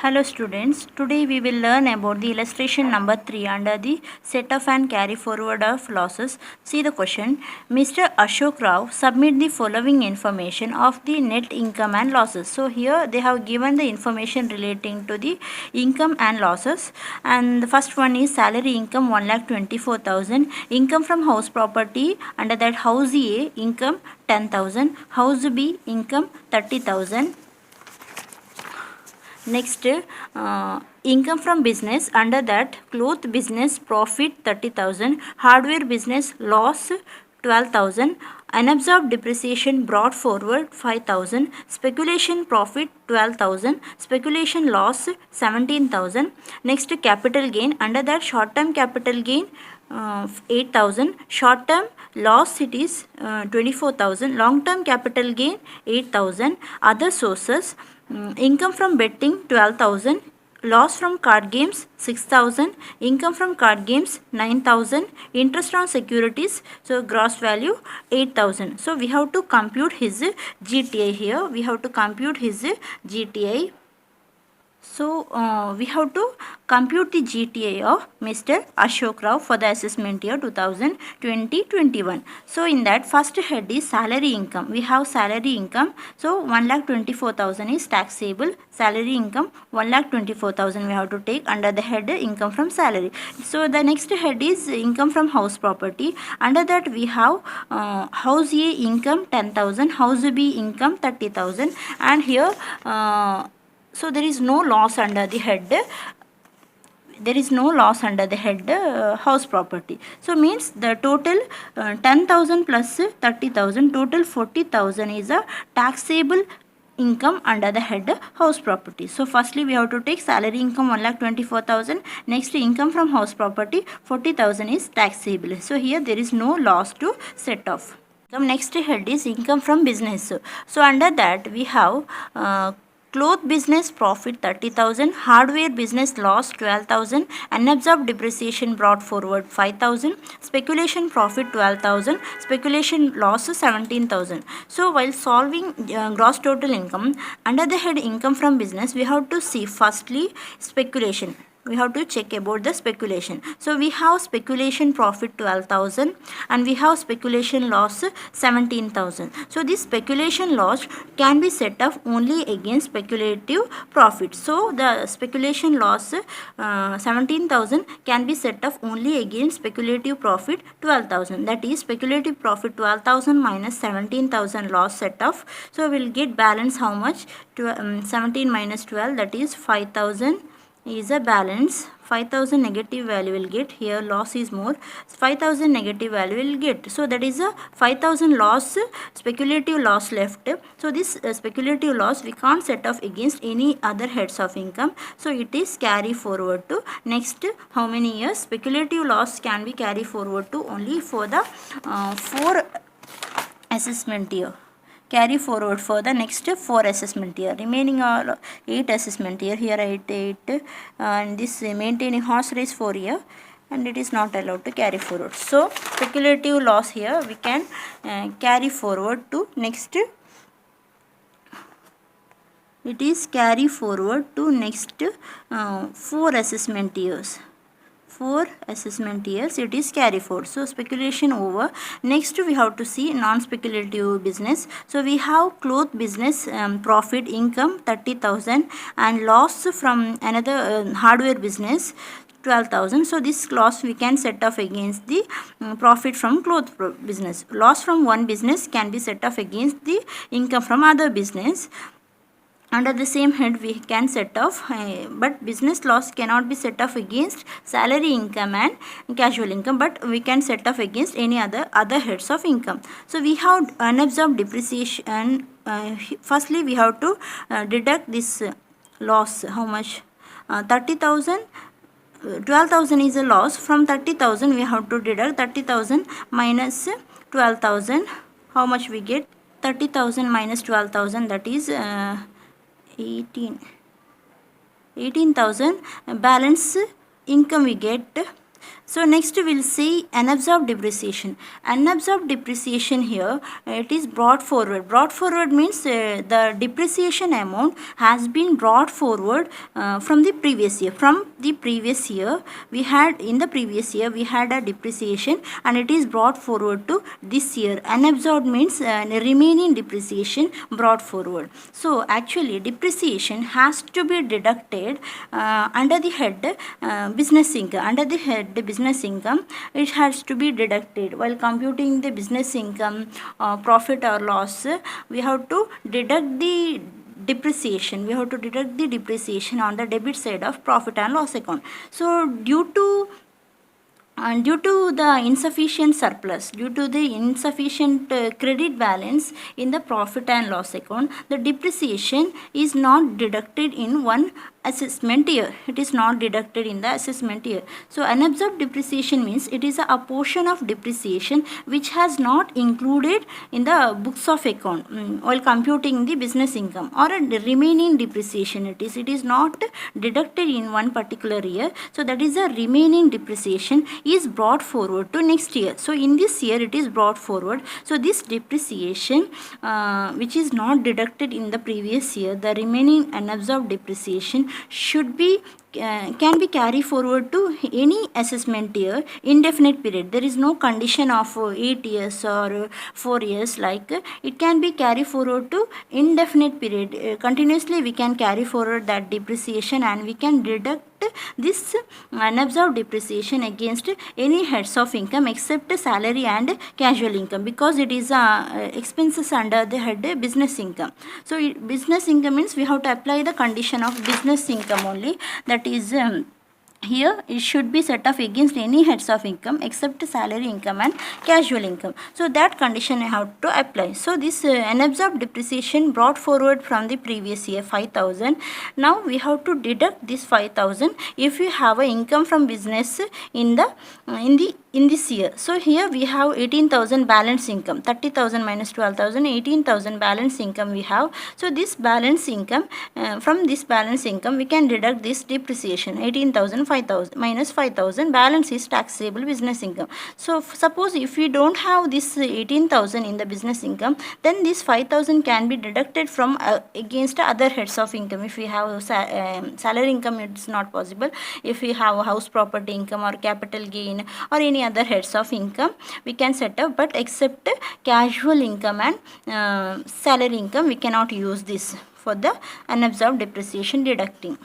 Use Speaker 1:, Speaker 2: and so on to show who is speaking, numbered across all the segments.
Speaker 1: Hello students, today we will learn about the illustration number 3 under the set off and carry forward of losses. See the question. Mr. Ashok Rao submit the following information of the net income and losses. So here they have given the information relating to the income and losses, and the first one is salary income 1,24,000, income from house property, under that house A income 10,000, house B income 30,000. Next, income from business, under that cloth business profit 30,000, hardware business loss 12,000, unabsorbed depreciation brought forward 5,000, speculation profit 12,000, speculation loss 17,000. Next, capital gain, under that short term capital gain 8,000, short term loss it is 24,000, long term capital gain 8,000. Other sources, income from betting 12,000, loss from card games 6,000, income from card games 9,000, interest on securities, so gross value 8,000. So we have to compute his GTI here. We have to compute his GTI. So we have to compute the GTI of Mr. Ashok Rao for the assessment year 2020-21. So in that, first head is salary income. We have salary income. So 1,24,000 is taxable. Salary income 1,24,000 we have to take under the head income from salary. So the next head is income from house property. Under that we have house A income 10,000, house B income 30,000, and here so there is no loss under the head. There is no loss under the head house property. So means the total 10,000 plus 30,000, total 40,000 is a taxable income under the head house property. So firstly we have to take salary income 1,24,000. Next, income from house property 40,000 is taxable. So here there is no loss to set off. Next head is income from business. So under that we have cloth business profit 30,000, hardware business loss 12,000, unabsorbed depreciation brought forward 5,000, speculation profit 12,000, speculation loss 17,000. So while solving gross total income, under the head income from business, we have to see firstly speculation. We have to check about the speculation. So we have speculation profit 12,000 and we have speculation loss 17,000. So this speculation loss can be set off only against speculative profit. So the speculation loss 17,000 can be set off only against speculative profit 12,000. That is speculative profit 12,000 minus 17,000 loss set off. So we will get balance how much? 17 minus 12, that is 5,000 is a balance. 5,000 negative value will get. Here loss is more, 5,000 negative value will get. So that is a 5,000 loss, speculative loss left. So this speculative loss we can't set off against any other heads of income. So it is carry forward to next how many years? Speculative loss can be carry forward to only for the 4 assessment year. Carry forward for the next 4 assessment year. Remaining all 8 assessment year. Here 8 and this maintaining horse race 4 year, and it is not allowed to carry forward. So speculative loss here we can carry forward to next. It is carry forward to next 4 assessment years. 4 assessment years it is carry forward. So speculation over. Next we have to see non-speculative business. So we have cloth business profit income 30,000 and loss from another hardware business 12,000. So this loss we can set off against the profit from cloth business. Loss from one business can be set off against the income from other business. Under the same head we can set off, but business loss cannot be set off against salary income and casual income, but we can set off against any other heads of income. So we have unabsorbed depreciation. Firstly we have to deduct this loss. How much? 30,000. 12,000 is a loss. From 30,000 we have to deduct 30,000 minus 12,000. How much we get? 30,000 minus 12,000, that is 18,000. Balance income we get So next we will see unabsorbed depreciation. Unabsorbed depreciation here, it is brought forward. Brought forward means the depreciation amount has been brought forward from the previous year. From the previous year, we had in the previous year we had a depreciation and it is brought forward to this year. Unabsorbed means remaining depreciation brought forward. So actually depreciation has to be deducted under the head business income. Under the head business income, it has to be deducted. While computing the business income, profit or loss, we have to deduct the depreciation. We have to deduct the depreciation on the debit side of profit and loss account. So due to the insufficient surplus, due to the insufficient credit balance in the profit and loss account, the depreciation is not deducted in one assessment year. It is not deducted in the assessment year. So unabsorbed depreciation means it is a portion of depreciation which has not included in the books of account while computing the business income, or a remaining depreciation. It is not deducted in one particular year. So that is a remaining depreciation is brought forward to next year. So in this year it is brought forward. So this depreciation which is not deducted in the previous year, the remaining unabsorbed depreciation should be can be carried forward to any assessment year indefinite period. There is no condition of 8 years or 4 years, like it can be carried forward to indefinite period. Continuously we can carry forward that depreciation and we can deduct this unabsorbed depreciation against any heads of income except salary and casual income, because it is expenses under the head business income. So business income means we have to apply the condition of business income only, that is here it should be set off against any heads of income except salary income and casual income. So that condition I have to apply. So this unabsorbed depreciation brought forward from the previous year 5,000. Now we have to deduct this 5,000 if we have a income from business in this year. So here we have 18,000 balance income, 30,000 minus 12,000, 18,000 balance income we have. So this balance income, from this balance income we can deduct this depreciation. 18,000 5,000 minus 5,000, balance is taxable business income. So suppose if we don't have this 18,000 in the business income, then this 5,000 can be deducted from against other heads of income. If we have salary income, it's not possible. If we have house property income or capital gain or any other heads of income, we can set up, but except casual income and salary income, we cannot use this for the unabsorbed depreciation deducting.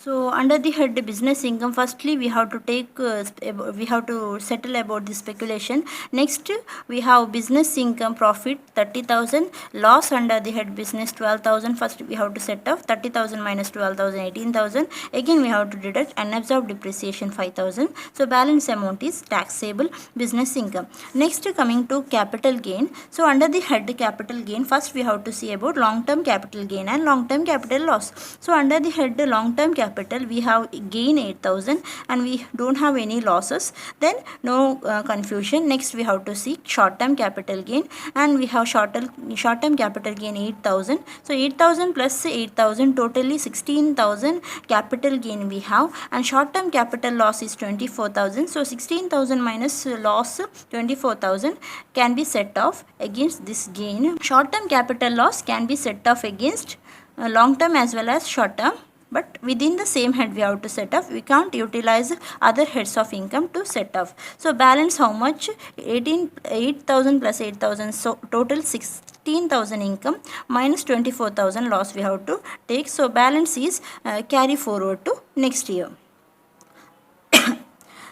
Speaker 1: So under the head business income, firstly we have to take we have to settle about the speculation. Next we have business income profit 30,000, loss under the head business 12,000. First we have to set off 30,000 minus 12,000, 18,000. Again we have to deduct unabsorbed depreciation 5,000. So balance amount is taxable business income. Next coming to capital gain. So under the head capital gain, first we have to see about long term capital gain and long term capital loss. So under the head long term capital, we have gain 8,000 and we don't have any losses, then no confusion. Next we have to see short term capital gain, and we have short term capital gain 8,000. So 8,000 plus 8,000, totally 16,000 capital gain we have, and short term capital loss is 24,000. So 16,000 minus loss 24,000 can be set off against this gain. Short term capital loss can be set off against long term as well as short term, but within the same head we have to set off. We can't utilize other heads of income to set off. So balance how much? 8,000 plus 8,000, so total 16,000 income minus 24,000 loss we have to take. So balance is carry forward to next year.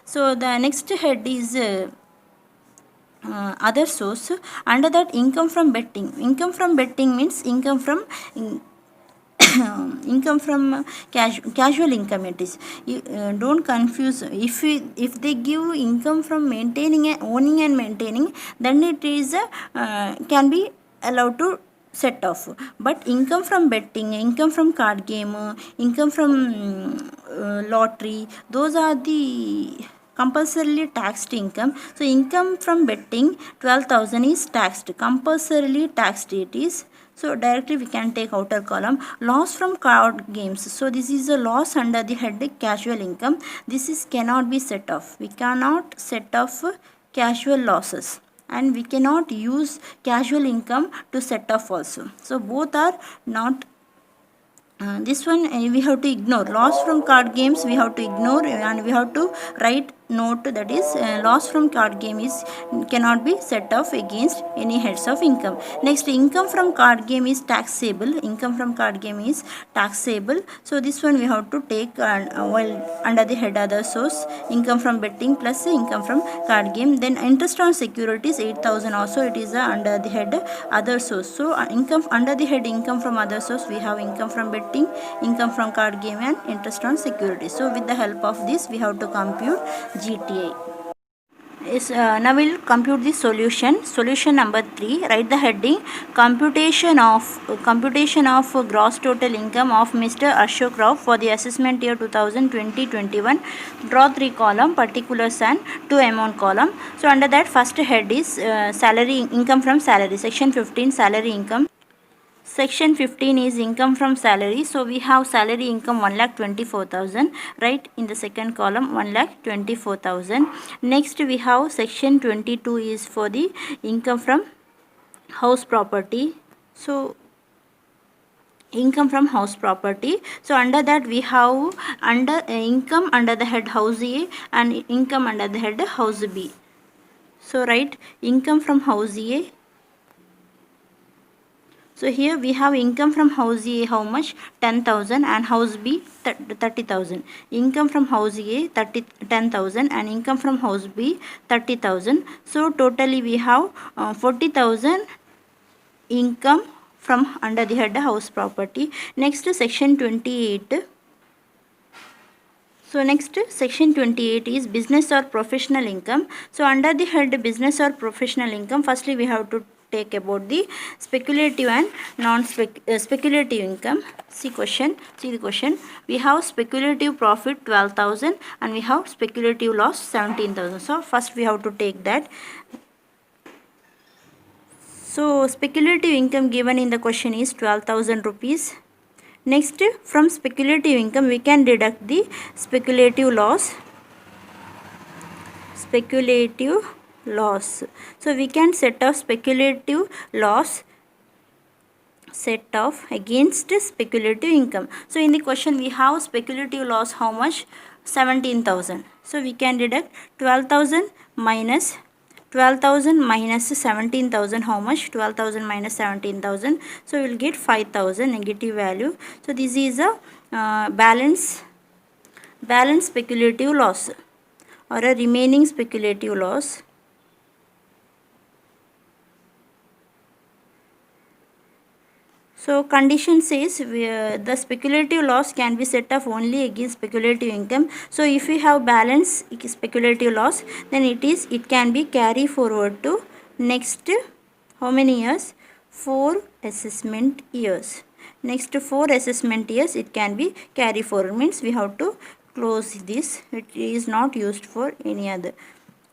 Speaker 1: So the next head is other source. Under that, income from betting. Income from betting means income from income from casual income. It is, don't confuse. If they give income from owning and maintaining, then it is can be allowed to set off. But income from betting, income from card game, income from lottery, those are the compulsorily taxed income. So income from betting 12,000 is taxed, compulsorily taxed it is. So directly we can take outer column. Loss from card games. So this is a loss under the head casual income. This is cannot be set off. We cannot set off casual losses, and we cannot use casual income to set off also. So both are not this one we have to ignore. Loss from card games we have to ignore, and we have to write note that is loss from card game is cannot be set off against any heads of income. Next, income from card game is taxable. Income from card game is taxable. So this one we have to take while under the head other source, income from betting plus income from card game. Then interest on securities 8,000 also it is under the head other source. So income under the head income from other source we have income from betting, income from card game, and interest on securities. So with the help of this we have to compute GTA. Now we'll compute the solution. Solution number 3. Write the heading computation of gross total income of Mr. Ashok Rao for the assessment year 2020-21. Draw 3 column, particulars and 2 amount column. So under that first head is salary, income from salary. Section 15 salary income. Section 15 is income from salary. So we have salary income 1,24,000, right? In the second column 1,24,000. Next we have section 22 is for the income from house property. So income from house property. So under that we have under income under the head house A and income under the head house B. So write income from house A. So here we have income from house A how much? 10,000, and house B 30,000. Income from house A 10,000 and income from house B 30,000. So totally we have 40,000 income from under the head house property. Next section 28. So next section 28 is business or professional income. So under the head business or professional income, firstly we have to take about the speculative and non-speculative income. See the question. We have speculative profit 12,000 and we have speculative loss 17,000. So first we have to take that. So speculative income given in the question is 12,000 rupees. Next, from speculative income we can deduct the speculative loss. So we can set off speculative loss against speculative income. So in the question we have speculative loss how much? 17,000. So we can deduct 12,000 minus 17,000 how much? 12,000 minus 17,000. So we will get 5,000 negative value. So this is a balance speculative loss or a remaining speculative loss. So condition says the speculative loss can be set off only against speculative income. So if we have balance speculative loss, then it can be carry forward to next how many years? 4 assessment years. Next 4 assessment years it can be carry forward, means we have to close this. It is not used for any other.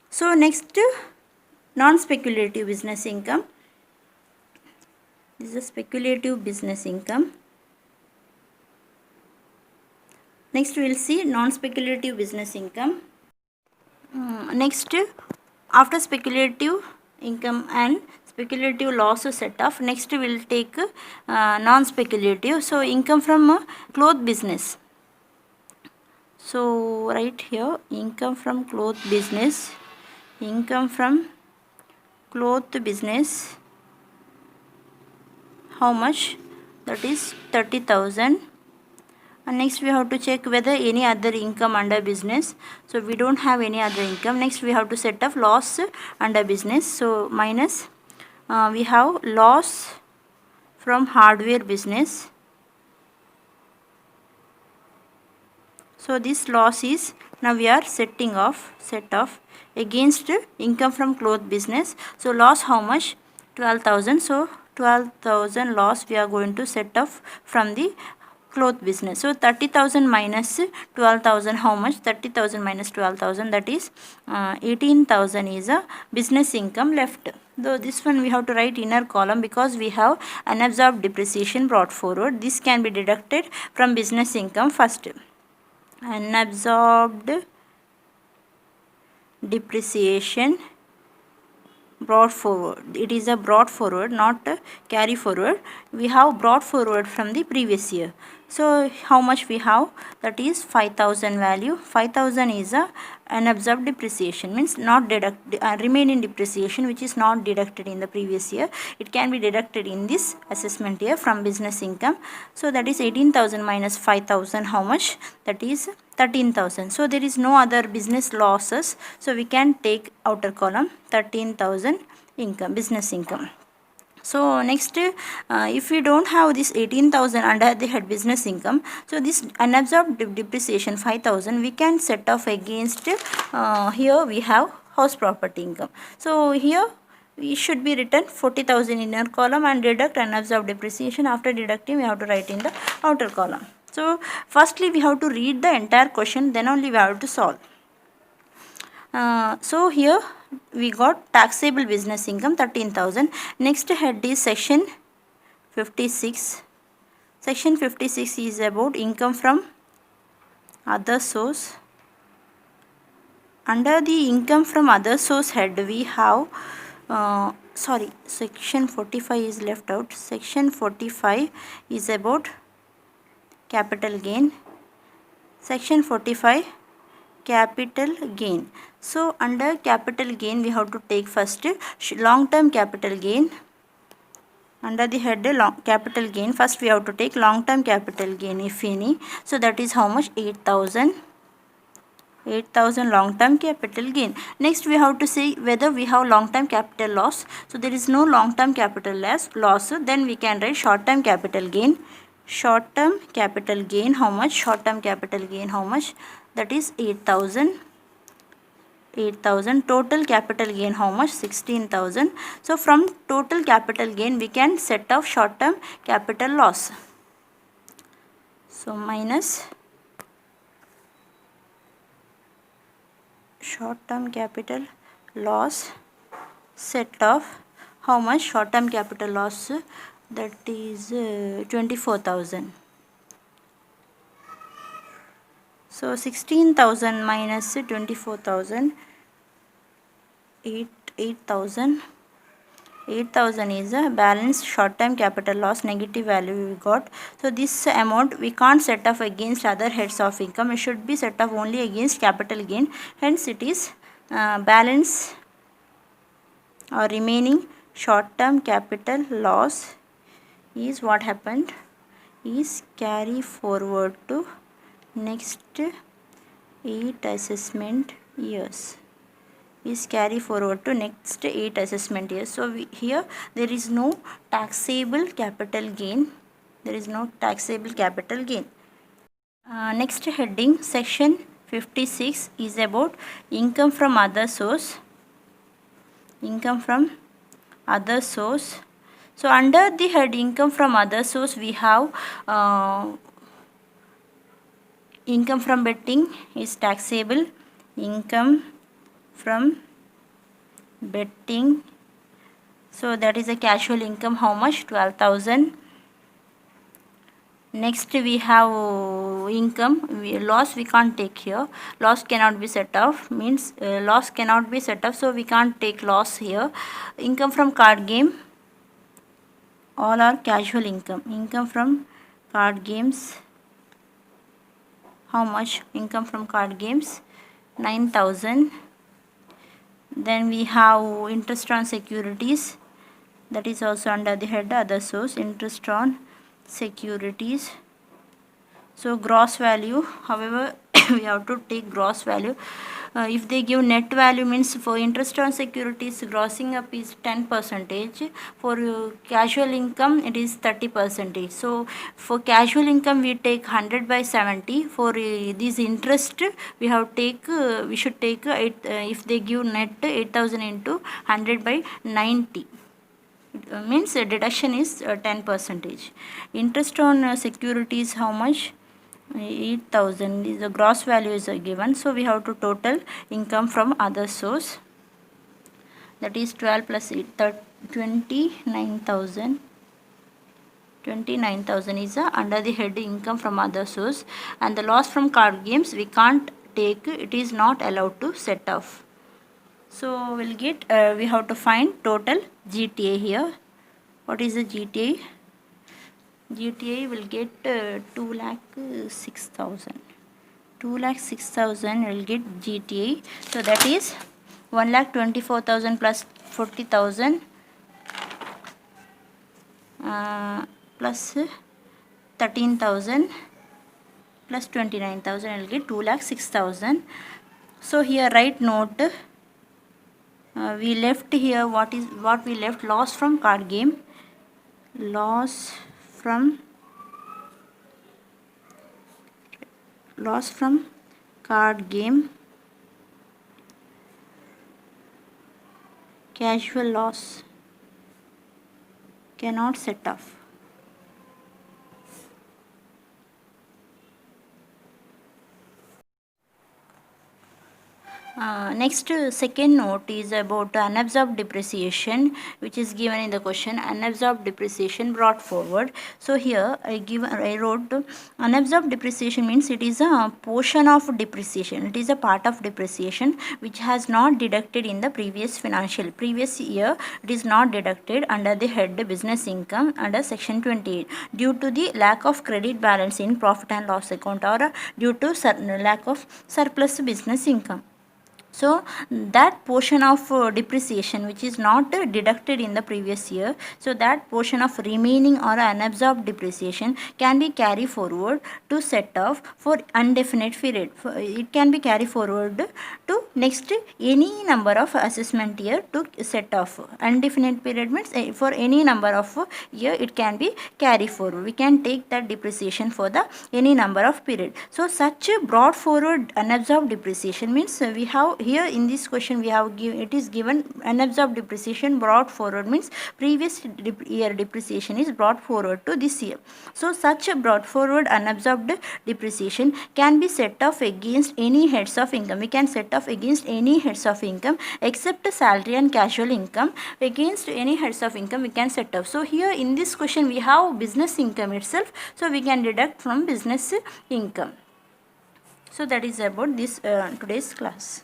Speaker 1: So next non-speculative business income. This is a speculative business income. Next we will see non-speculative business income. Next, after speculative income and speculative loss set off, next we will take non-speculative. So income from cloth business. So right here income from cloth business. How much? That is 30,000. And next we have to check whether any other income under business. So we don't have any other income. Next we have to set up loss under business. So minus we have loss from hardware business. So this loss is now we are set off against income from cloth business. So loss how much? 12,000. So 12,000 loss we are going to set off from the cloth business. So 30,000 minus 12,000, how much? 30,000 minus 12,000, that is 18,000 is a business income left. Though this one we have to write inner column because we have unabsorbed depreciation brought forward. This can be deducted from business income first. Unabsorbed depreciation brought forward. It is a brought forward, not a carry forward. We have brought forward from the previous year. So how much we have? That is 5,000 value. 5,000 is a unabsorbed depreciation, means not deduct remaining depreciation which is not deducted in the previous year. It can be deducted in this assessment year from business income. So that is 18,000 minus 5,000, how much? That is 13,000. So there is no other business losses, so we can take outer column 13,000 income, business income. So next, if we don't have this 18,000 under the head business income, so this unabsorbed depreciation 5,000 we can set off against, here we have house property income. So here we should be written 40,000 in inner column and deduct unabsorbed depreciation. After deducting we have to write in the outer column. So firstly we have to read the entire question, then only we have to solve. So here we got taxable business income 13,000. Next head is section 56. Section 56 is about income from other source. Under the income from other source head we have section 45 is left out. Section 45 is about capital gain. Section 45 capital gain. So under capital gain we have to take first long term capital gain. Under the head capital gain, first we have to take long term capital gain if any. So that is how much? 8,000 long term capital gain. Next we have to see whether we have long term capital loss. So there is no long term capital loss, then we can write short term capital gain. Short term capital gain, how much? Short term capital gain, how much? That is 8,000. Total capital gain, how much? 16,000. So from total capital gain we can set off short term capital loss. So minus short term capital loss, set off how much? Short term capital loss, that is 24,000. So 16,000 minus 24,000, 8,000. 8,000 is a balanced short term capital loss, negative value we got. So this amount we can't set off against other heads of income. It should be set off only against capital gain. Hence it is balance or remaining short term capital loss is what happened, is carry forward to next 8 assessment years. Is carry forward to next 8 assessment years. So here there is no taxable capital gain. There is no taxable capital gain. Next heading, section 56 is about income from other source. Income from other source. So under the head income from other source we have income from betting is taxable. Income from betting, so that is a casual income, how much? 12,000. Next we have income, loss we can't take here. Loss cannot be set off, means loss cannot be set off, so we can't take loss here. Income from card game, all are casual income. Income from card games, how much? Income from card games 9,000. Then we have interest on securities, that is also under the head other source, interest on securities. So gross value, however we have to take gross value. If they give net value, means for interest on securities grossing up is 10%. For casual income it is 30%. So for casual income we take 100 by 70. For this interest we have take we should take if they give net 8,000 into 100 by 90. means deduction is 10%. Interest on securities, how much? 8,000 is the gross value is given, so we have to total income from other source, that is 12 plus 8, 29,000. 29,000 is under the head income from other source, and the loss from card games we can't take, it is not allowed to set off. So we'll get we have to find total GTA here. What is the GTA? GTA will get 2,06,000. 2,06,000 will get GTA. So that is 1,24,000 plus 40,000 plus 13,000 plus 29,000 will get 2,06,000. So here write note. We left here what we left, loss from card game, loss from card game, casual loss, cannot set off. Next, second note is about unabsorbed depreciation, which is given in the question. Unabsorbed depreciation brought forward. So here I wrote unabsorbed depreciation means it is a portion of depreciation. It is a part of depreciation which has not deducted in the previous year. It is not deducted under the head business income under section 28 due to the lack of credit balance in profit and loss account, or due to lack of surplus business income. So that portion of depreciation which is not deducted in the previous year, so that portion of remaining or unabsorbed depreciation can be carried forward to set off for indefinite period. It can be carried forward to next any number of assessment year to set off. Indefinite period means for any number of year it can be carried forward. We can take that depreciation for the any number of period. So such brought forward unabsorbed depreciation means we have here in this question we have it is given unabsorbed depreciation brought forward means previous year depreciation is brought forward to this year. So such a brought forward unabsorbed depreciation can be set off against any heads of income. We can set off against any heads of income except salary and casual income. Against any heads of income we can set off. So here in this question we have business income itself, so we can deduct from business income. So that is about this today's class.